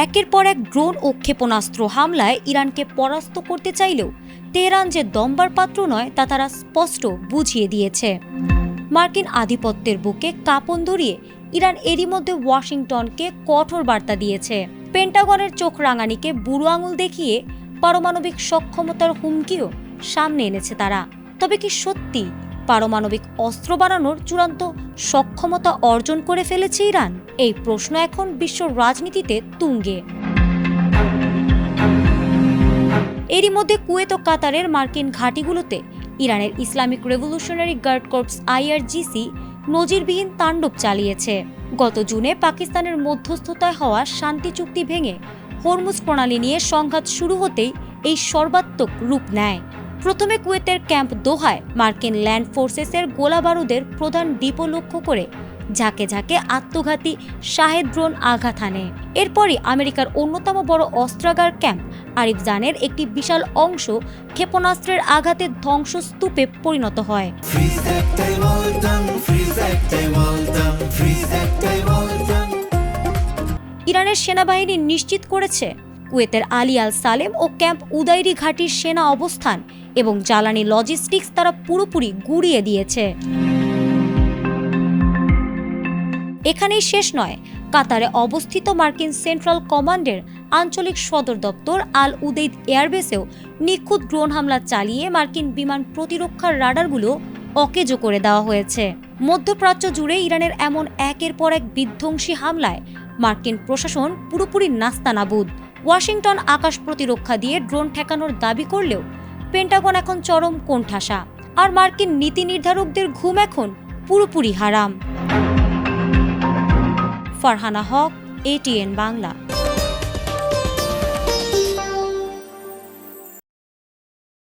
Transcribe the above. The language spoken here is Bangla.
একের পর এক ড্রোন ও ক্ষেপণাস্ত্র হামলায় ইরানকে পরাস্ত করতে চাইলেও তেহরান যে দমবার পাত্র নয় তা তারা স্পষ্ট বুঝিয়ে দিয়েছে। মার্কিন আধিপত্যের বুকে কাঁপন ধরিয়ে ইরান এরই মধ্যে ওয়াশিংটনকে কঠোর বার্তা দিয়েছে। পেন্টাগনের চোখ রাঙানিকে বুড়ো আঙুল দেখিয়ে পারমাণবিক সক্ষমতার হুমকিও সামনে এনেছে তারা। তবে কি সত্যি পারমাণবিক অস্ত্র বানানোর চূড়ান্ত সক্ষমতা অর্জন করে ফেলেছে ইরান? এই প্রশ্ন এখন বিশ্ব রাজনীতিতে তুঙ্গে। এরই মধ্যে কুয়েত ও কাতারের মার্কিন ঘাঁটিগুলোতে ইরানের Islamic revolutionary guard corps IRGC নজিরবিহীন তাণ্ডব চালিয়েছে। গত জুনে পাকিস্তানের মধ্যস্থতায় হওয়া শান্তি চুক্তি ভেঙে হরমুজ প্রণালী নিয়ে সংঘাত শুরু হতেই এই সর্বাত্মক রূপ নেয়। প্রথমে কুয়েতের ক্যাম্প দোহায় মার্কিন ল্যান্ড ফোর্সেসের গোলা বারুদের প্রধান ডিপো লক্ষ্য করে ঝাঁকে ঝাঁকে আত্মঘাতী শাহেদ ড্রোন আঘাত হানে। এরপরই আমেরিকার অন্যতম বড় অস্ত্রাগার ক্যাম্প আরিফজানের একটি বিশাল অংশ ক্ষেপণাস্ত্রের আঘাতে ধ্বংসস্তূপে পরিণত হয়। ইরানের সেনাবাহিনী নিশ্চিত করেছে কুয়েতের আলী আল সালেম ও ক্যাম্প উদাইরি ঘাটির সেনা অবস্থান এবং জ্বালানি লজিস্টিক্স তারা পুরোপুরি গুঁড়িয়ে দিয়েছে। এখানেই শেষ নয়, কাতারে অবস্থিত মার্কিন সেন্ট্রাল কমান্ডের আঞ্চলিক সদর দপ্তর আল উদেইদ এয়ারবেসেও নিখুঁত ড্রোন হামলা চালিয়ে মার্কিন বিমান প্রতিরক্ষার রাডারগুলো অকেজো করে দেওয়া হয়েছে। মধ্যপ্রাচ্য জুড়ে ইরানের এমন একের পর এক বিধ্বংসী হামলায় মার্কিন প্রশাসন পুরোপুরি নাস্তানাবুদ। ওয়াশিংটন আকাশ প্রতিরক্ষা দিয়ে ড্রোন ঠেকানোর দাবি করলেও পেন্টাগন এখন চরম কোণঠাসা, আর মার্কিন নীতি নির্ধারকদের ঘুম এখন পুরোপুরি হারাম। ফারহানা হক, ATN বাংলা।